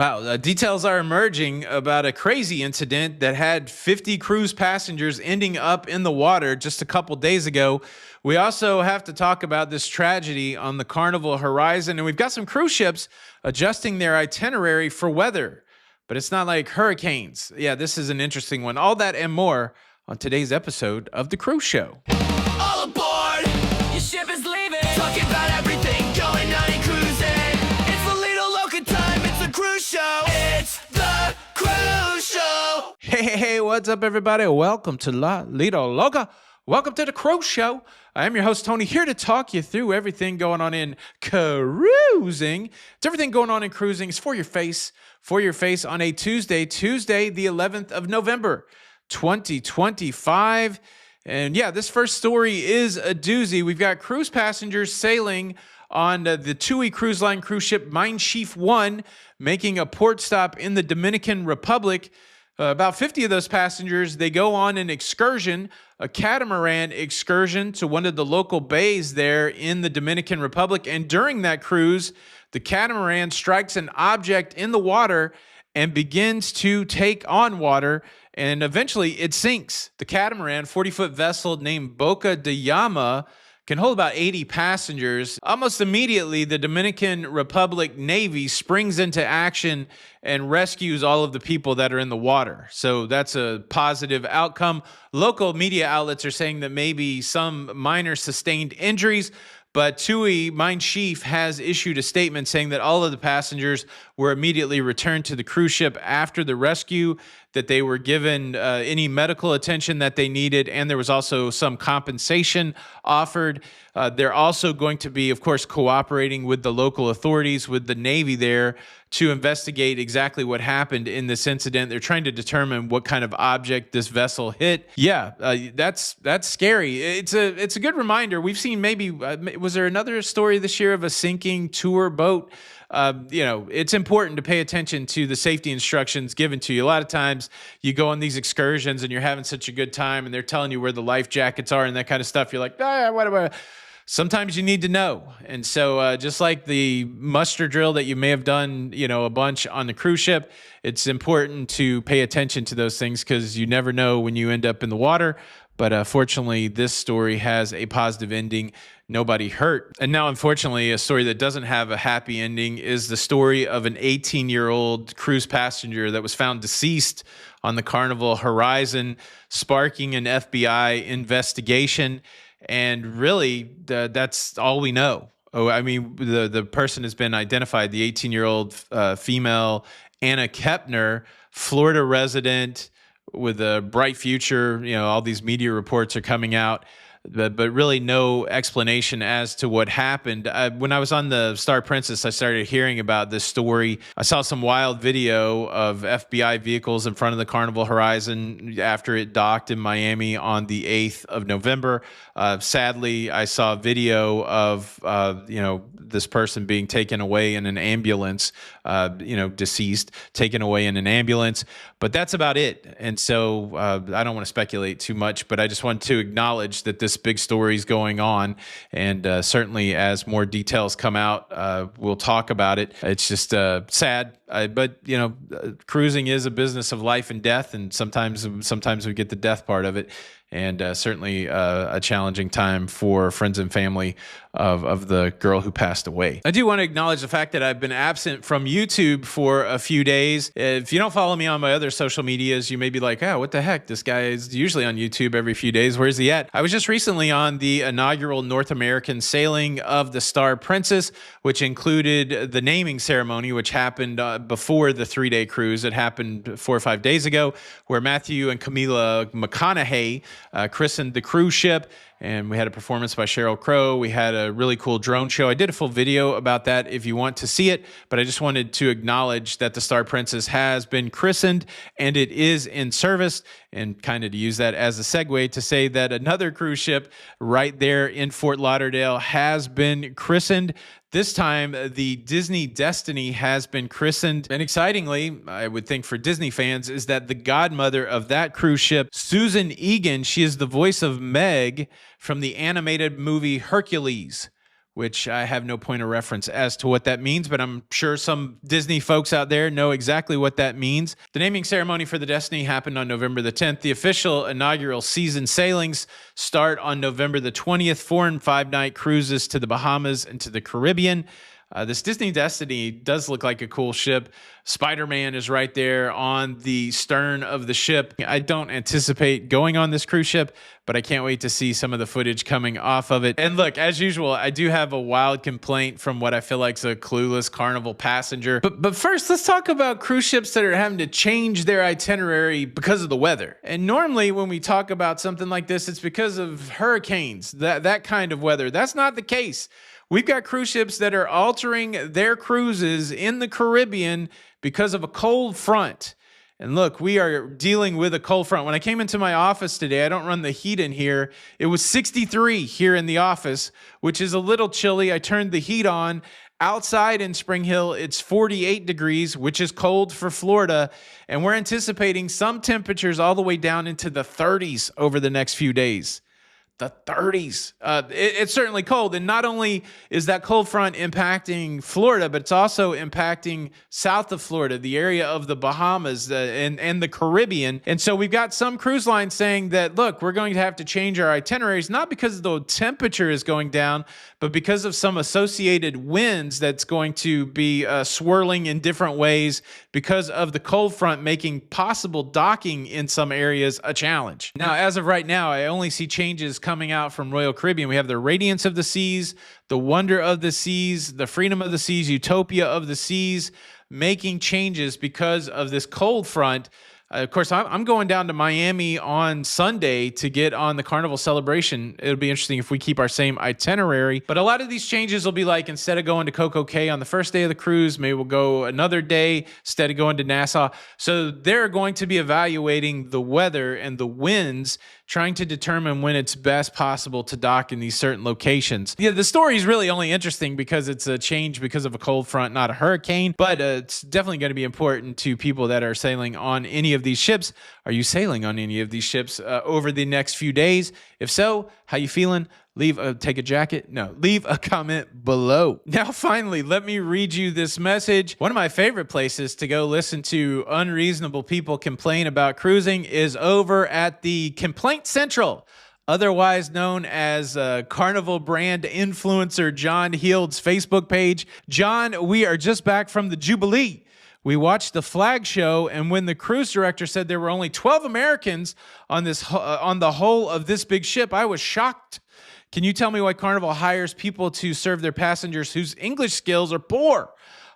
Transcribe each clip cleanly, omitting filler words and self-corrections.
Wow, details are emerging about a crazy incident that had 50 cruise passengers ending up in the water just a couple days ago. We also have to talk about this tragedy on the Carnival Horizon, and we've got some cruise ships adjusting their itinerary for weather, but it's not like hurricanes. Yeah, this is an interesting one. All that and more on today's episode of The Cruise Show. All aboard! Your ship is leaving. Talking about everything going on in cruising. It's the Lido Loca time. It's the cruise show. It's the cruise show. Hey, what's up, everybody? Welcome to Lido Loca. Welcome to The Cruise Show. I am your host, Tony, here to talk you through everything going on in cruising. It's everything going on in cruising. It's for your face on a Tuesday, the 11th of November, 2025. And yeah, this first story is a doozy. We've got cruise passengers sailing on the TUI Cruise Line cruise ship Mein Schiff 1, making a port stop in the Dominican Republic. About 50 of those passengers, they go on an excursion, a catamaran excursion to one of the local bays there in the Dominican Republic. And during that cruise, the catamaran strikes an object in the water and begins to take on water, and eventually it sinks. The catamaran, 40-foot vessel named Boca de Llama, can hold about 80 passengers. Almost immediately, the Dominican Republic Navy springs into action and rescues all of the people that are in the water. So that's a positive outcome. Local media outlets are saying that maybe some minor sustained injuries, but TUI Mein Schiff has issued a statement saying that all of the passengers were immediately returned to the cruise ship after the rescue, that they were given any medical attention that they needed, and there was also some compensation offered. They're also going to be, of course, cooperating with the local authorities, with the Navy there, to investigate exactly what happened in this incident. They're trying to determine what kind of object this vessel hit. Yeah, that's scary. It's a good reminder. We've seen maybe, was there another story this year of a sinking tour boat? It's important to pay attention to the safety instructions given to you. A lot of times you go on these excursions and you're having such a good time and they're telling you where the life jackets are and that kind of stuff. You're like, whatever. Sometimes you need to know. And so just like the muster drill that you may have done, a bunch on the cruise ship, it's important to pay attention to those things because you never know when you end up in the water. But fortunately, this story has a positive ending. Nobody hurt. And now, unfortunately, a story that doesn't have a happy ending is the story of an 18-year-old cruise passenger that was found deceased on the Carnival Horizon, sparking an FBI investigation. And really, that's all we know. The person has been identified, the 18-year-old female Anna Kepner, Florida resident with a bright future. All these media reports are coming out, but really no explanation as to what happened. When I was on the Star Princess, I started hearing about this story. I saw some wild video of FBI vehicles in front of the Carnival Horizon after it docked in Miami on the 8th of November. Sadly, I saw a video of, this person being taken away in an ambulance, deceased, taken away in an ambulance. But that's about it. And so I don't want to speculate too much, but I just want to acknowledge that this big story is going on. And certainly as more details come out, we'll talk about it. It's just sad. But cruising is a business of life and death. And sometimes we get the death part of it. And certainly a challenging time for friends and family of the girl who passed away. I do want to acknowledge the fact that I've been absent from YouTube for a few days. If you don't follow me on my other social medias, you may be like, what the heck? This guy is usually on YouTube every few days. Where's he at? I was just recently on the inaugural North American sailing of the Star Princess, which included the naming ceremony, which happened before the 3-day cruise. It happened 4 or 5 days ago, where Matthew and Camila McConaughey christened the cruise ship. And we had a performance by Sheryl Crow. We had a really cool drone show. I did a full video about that if you want to see it, but I just wanted to acknowledge that the Star Princess has been christened and it is in service, and kind of to use that as a segue to say that another cruise ship right there in Fort Lauderdale has been christened. This time, the Disney Destiny has been christened. And excitingly, I would think for Disney fans, is that the godmother of that cruise ship, Susan Egan, she is the voice of Meg from the animated movie Hercules, which I have no point of reference as to what that means, but I'm sure some Disney folks out there know exactly what that means. The naming ceremony for the Destiny happened on November the 10th. The official inaugural season sailings start on November the 20th, 4 and 5 night cruises to the Bahamas and to the Caribbean. This Disney Destiny does look like a cool ship. Spider-Man is right there on the stern of the ship. I don't anticipate going on this cruise ship, but I can't wait to see some of the footage coming off of it. And look, as usual, I do have a wild complaint from what I feel like is a clueless Carnival passenger. But first, let's talk about cruise ships that are having to change their itinerary because of the weather. And normally when we talk about something like this, it's because of hurricanes, that kind of weather. That's not the case. We've got cruise ships that are altering their cruises in the Caribbean because of a cold front. And look, we are dealing with a cold front. When I came into my office today, I don't run the heat in here. It was 63 here in the office, which is a little chilly. I turned the heat on. Outside in Spring Hill, it's 48 degrees, which is cold for Florida. And we're anticipating some temperatures all the way down into the 30s over the next few days. The 30s. It's certainly cold. And not only is that cold front impacting Florida, but it's also impacting south of Florida, the area of the Bahamas and the Caribbean. And so we've got some cruise lines saying that, look, we're going to have to change our itineraries, not because the temperature is going down, but because of some associated winds that's going to be swirling in different ways because of the cold front making possible docking in some areas a challenge. Now, as of right now, I only see changes coming out from Royal Caribbean. We have the Radiance of the Seas, the Wonder of the Seas, the Freedom of the Seas, Utopia of the Seas, making changes because of this cold front. Of course, I'm going down to Miami on Sunday to get on the Carnival celebration. It'll be interesting if we keep our same itinerary. But a lot of these changes will be like, instead of going to Coco Cay on the first day of the cruise, maybe we'll go another day instead of going to Nassau. So they're going to be evaluating the weather and the winds, trying to determine when it's best possible to dock in these certain locations. Yeah, the story is really only interesting because it's a change because of a cold front, not a hurricane. But it's definitely going to be important to people that are sailing on any of these ships. Are you sailing on any of these ships over the next few days? If so, how you feeling? Leave a comment below. Now, finally, let me read you this message. One of my favorite places to go listen to unreasonable people complain about cruising is over at the Complaint Central, otherwise known as Carnival brand influencer John Heald's Facebook page. John, we are just back from the Jubilee. We watched the flag show, and when the cruise director said there were only 12 Americans on the whole of this big ship, I was shocked. Can you tell me why Carnival hires people to serve their passengers whose English skills are poor?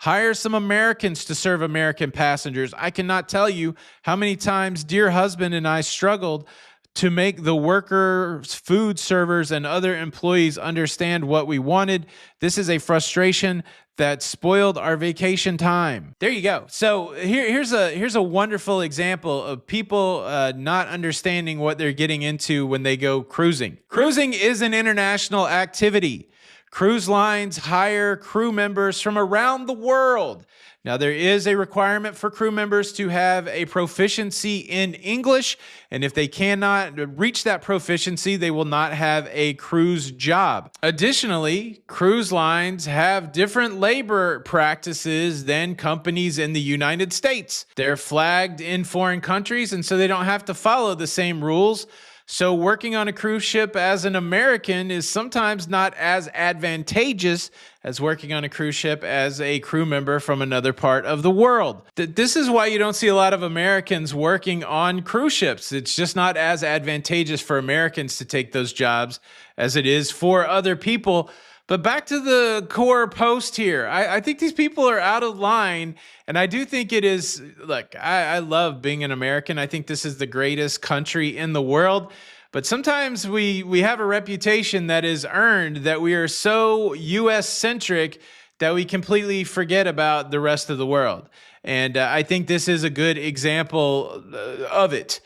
Hire some Americans to serve American passengers. I cannot tell you how many times dear husband and I struggled to make the workers, food servers, and other employees understand what we wanted. This is a frustration that spoiled our vacation time. There you go. So here's a wonderful example of people not understanding what they're getting into when they go cruising. Cruising is an international activity. Cruise lines hire crew members from around the world. Now, there is a requirement for crew members to have a proficiency in English, and if they cannot reach that proficiency, they will not have a cruise job. Additionally, cruise lines have different labor practices than companies in the United States. They're flagged in foreign countries, and so they don't have to follow the same rules. So working on a cruise ship as an American is sometimes not as advantageous as working on a cruise ship as a crew member from another part of the world. This is why you don't see a lot of Americans working on cruise ships. It's just not as advantageous for Americans to take those jobs as it is for other people. But back to the core post here. I think these people are out of line. And I do think it is, look, I love being an American. I think this is the greatest country in the world. But sometimes we have a reputation that is earned, that we are so US-centric that we completely forget about the rest of the world. And I think this is a good example of it.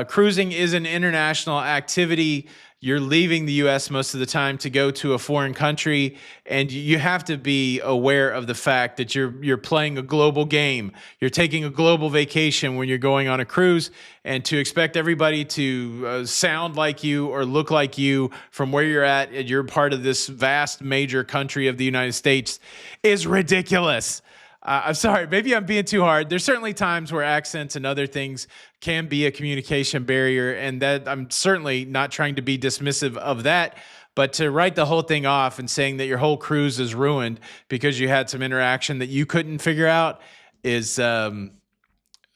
Cruising is an international activity. you're leaving the US most of the time to go to a foreign country, and you have to be aware of the fact that you're playing a global game. You're taking a global vacation when you're going on a cruise, and to expect everybody to sound like you or look like you from where you're at, and you're part of this vast major country of the United States, is ridiculous. I'm sorry, maybe I'm being too hard. There's certainly times where accents and other things can be a communication barrier, and that I'm certainly not trying to be dismissive of that. But to write the whole thing off and saying that your whole cruise is ruined because you had some interaction that you couldn't figure out is, I'll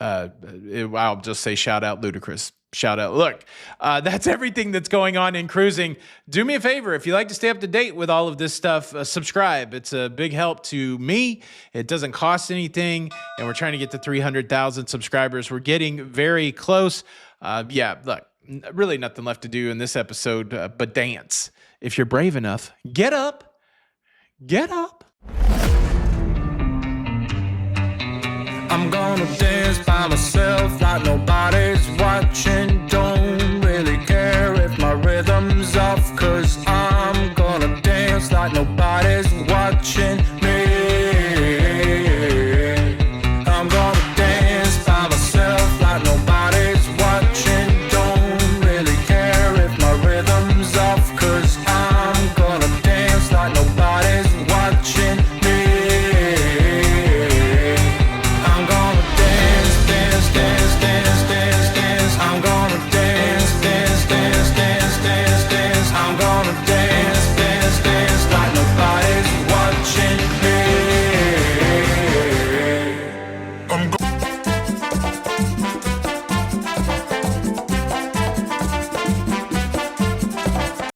just say shout out ludicrous. Shout out. Look, that's everything that's going on in cruising. Do me a favor. If you like to stay up to date with all of this stuff, subscribe. It's a big help to me. It doesn't cost anything. And we're trying to get to 300,000 subscribers. We're getting very close. Look, really nothing left to do in this episode but dance. If you're brave enough, get up. Get up. I'm gonna dance by myself like nobody